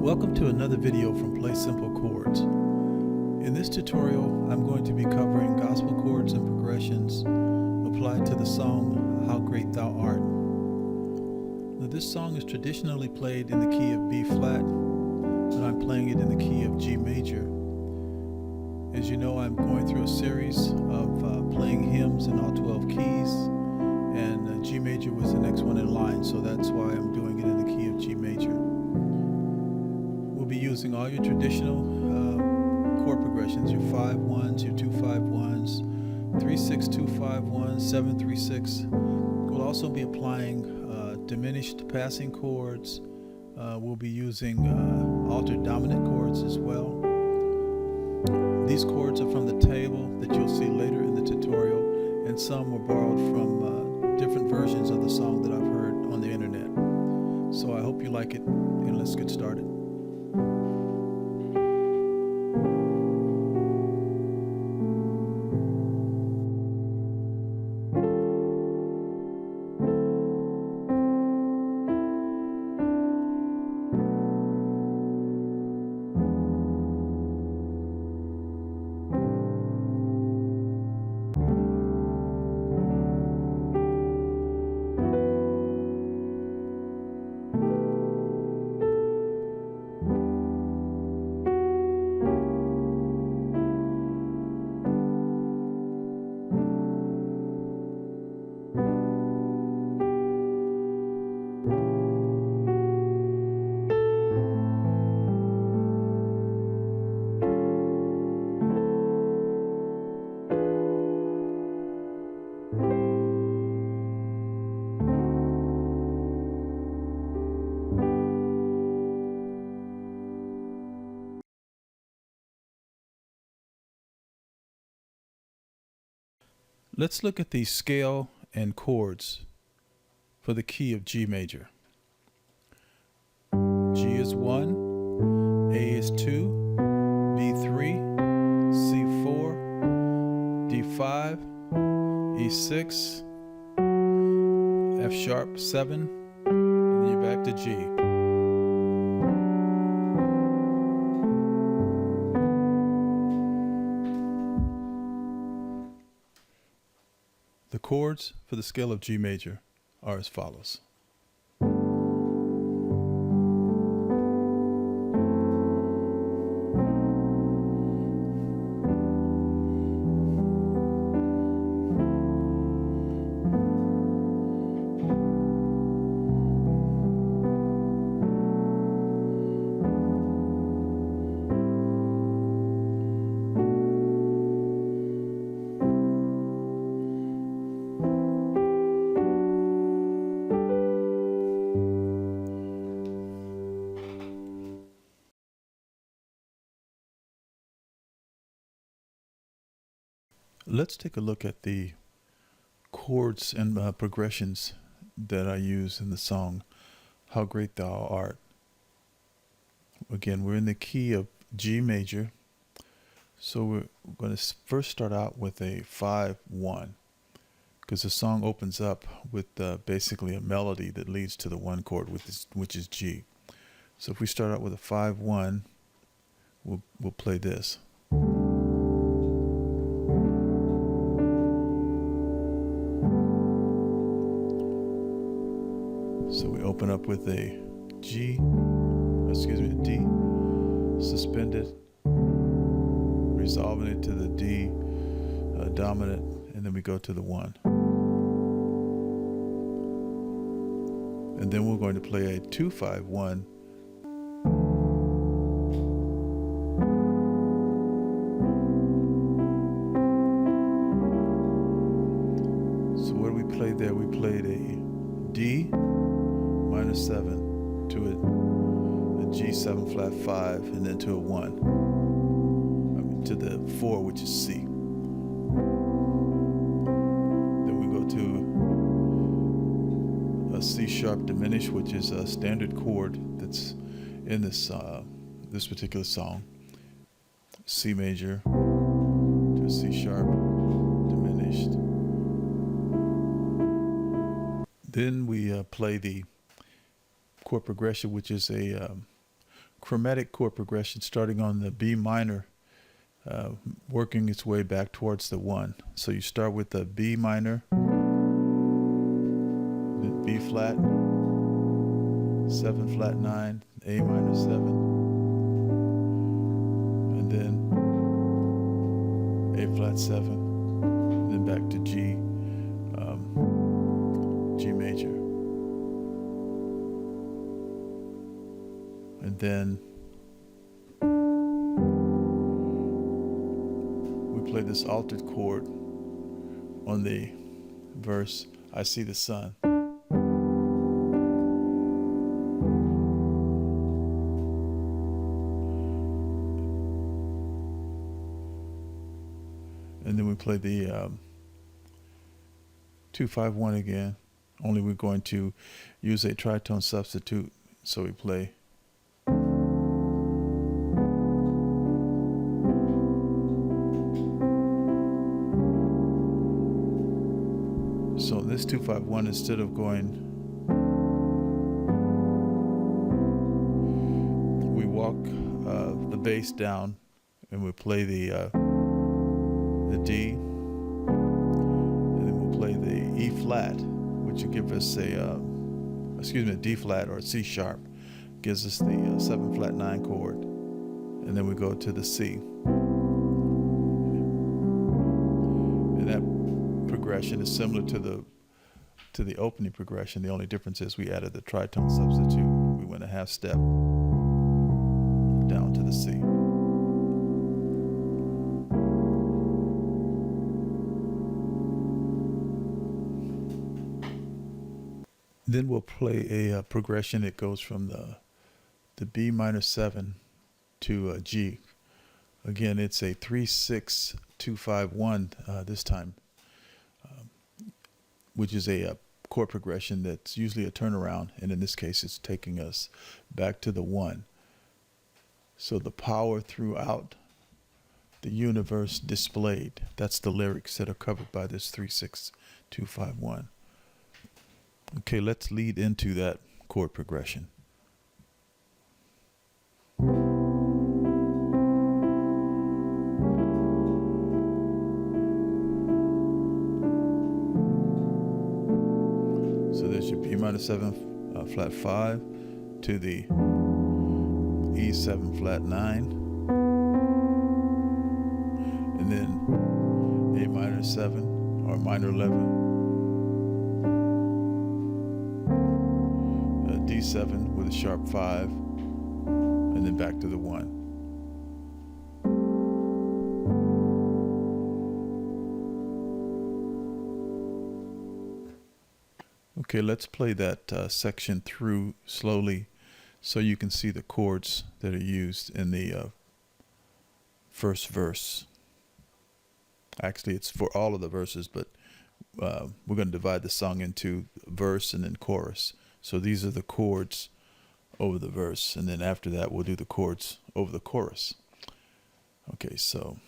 Welcome to another video from Play Simple Chords. In this tutorial, I'm going to be covering gospel chords and progressions applied to the song How Great Thou Art. Now, this song is traditionally played in the key of B flat, and I'm playing it in the key of G major. As you know, I'm going through a series of playing hymns in all 12 keys, and G major was the next one in line, so that's why I'm doing it in the key of G major. We'll be using all your traditional chord progressions, your 5-1s, your 2-5-1s, 3-6-2-5-1, 7-3-6. We'll also be applying diminished passing chords. We'll be using altered dominant chords as well. These chords are from the table that you'll see later in the tutorial, and some were borrowed from different versions of the song that I've heard on the internet. So I hope you like it, and let's get started. Let's look at the scale and chords for the key of G major. G is 1, A is 2, B 3, C 4, D 5, E 6, F sharp 7, and then you're back to G. The chords for the scale of G major are as follows. Let's take a look at the chords and progressions that I use in the song How Great Thou Art. Again, we're in the key of G major, so we're going to first start out with a 5-1, because the song opens up with basically a melody that leads to the one chord, which is G. So if we start out with a 5-1, we'll play this. So we open up with a D, suspended, resolving it to the D dominant, and then we go to the 1. And then we're going to play a 2-5-1. So what do we play there? We played a D minus 7 to a G7 flat 5, and then to a 1. To the 4, which is C. Then we go to a C sharp diminished, which is a standard chord that's in this particular song. C major to a C sharp diminished. Then we play the chord progression, which is a chromatic chord progression starting on the B minor, working its way back towards the 1. So you start with the B minor, then B flat, 7 flat 9, A minor 7, and then A flat 7, and then back to G, G major. And then we play this altered chord on the verse, I see the sun. And then we play the 2-5-1 again, only we're going to use a tritone substitute. So we play so this 2-5-1, instead of going, we walk the bass down and we play the D, and then we'll play the E flat, which will give us a D flat or a C sharp, gives us the 7 flat 9 chord, and then we go to the C. And that progression is similar to the opening progression. The only difference is we added the tritone substitute. We went a half step down to the C. Then we'll play a progression that goes from the B minor 7 to G. Again, it's a 3-6-2-5-1 this time, which is a chord progression that's usually a turnaround, and in this case it's taking us back to the 1. So the power throughout the universe displayed, that's the lyrics that are covered by this 3-6-2-5-1. Okay, let's lead into that chord progression. So there's your B minor 7 flat 5 to the E 7 flat 9, and then A minor 7 or minor 11. D7 with a sharp 5, and then back to the 1. Okay, let's play that section through slowly so you can see the chords that are used in the first verse. Actually, it's for all of the verses, but we're going to divide the song into verse and then chorus. So these are the chords over the verse, and then after that we'll do the chords over the chorus. Okay, so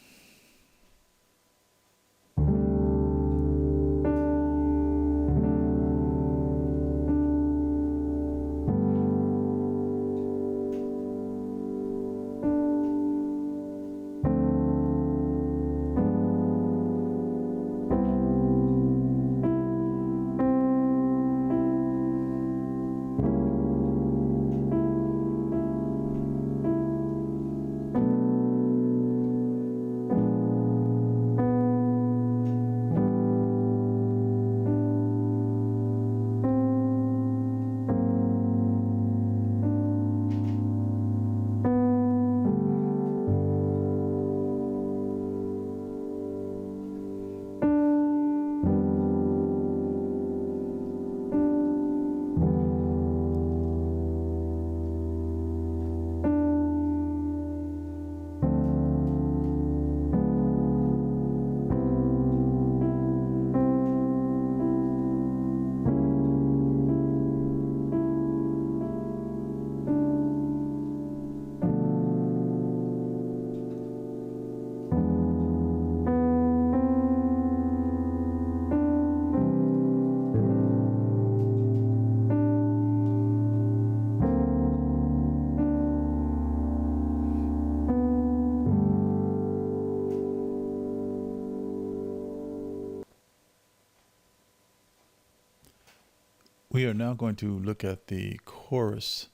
We are now going to look at the chorus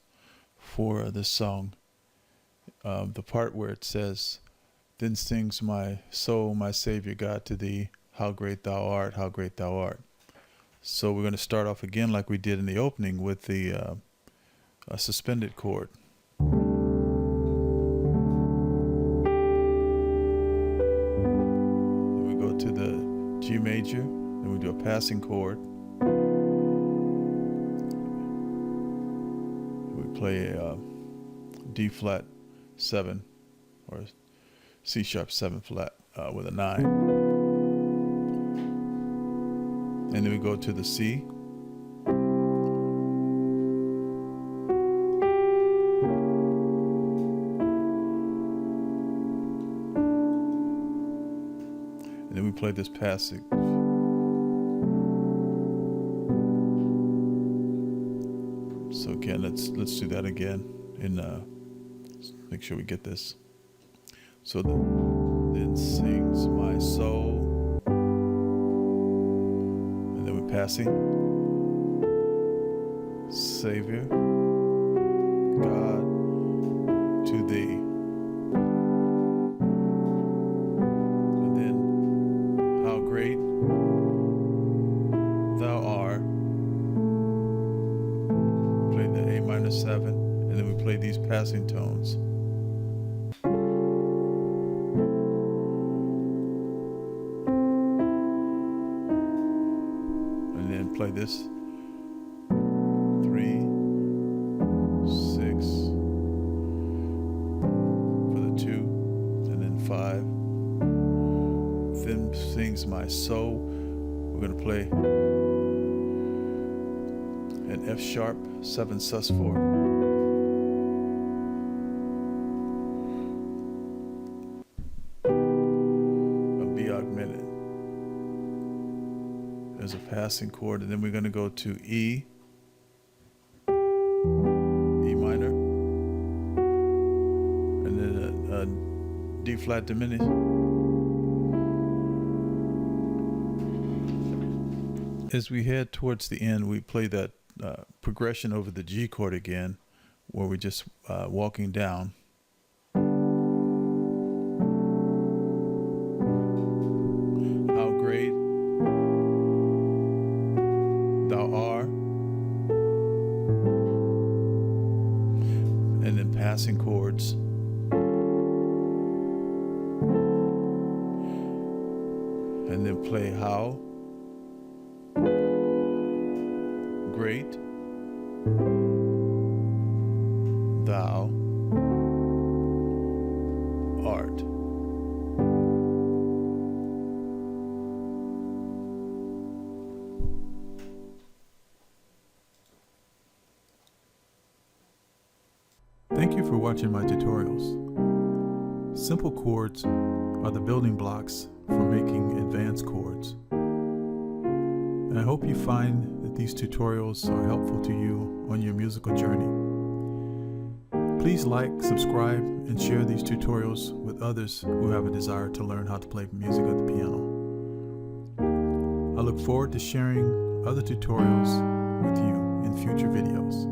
for this song. The part where it says, "Then sings my soul, my Savior God, to thee, how great thou art, how great thou art." So we're going to start off again like we did in the opening with the a suspended chord. Then we go to the G major, then we do a passing chord. We play a D flat 7 or C sharp 7 flat with a 9. And then we go to the C. And then we play this passage. So again, let's do that again and make sure we get this. So then sings my soul, and then we're passing. Savior, God, to thee. And then how great thou art. We play the A minor 7, and then we play these passing tones. Play this 3, 6 for the 2, and then 5. Then sings my soul. We're going to play an F sharp 7 sus4. A B augmented. There's a passing chord, and then we're going to go to E, E minor, and then a D flat diminished. As we head towards the end, we play that progression over the G chord again, where we're just walking down. How great thou art, and then passing chords, and then play how great thou art. Thank you for watching my tutorials. Simple chords are the building blocks for making advanced chords. And I hope you find that these tutorials are helpful to you on your musical journey. Please like, subscribe, and share these tutorials with others who have a desire to learn how to play music at the piano. I look forward to sharing other tutorials with you in future videos.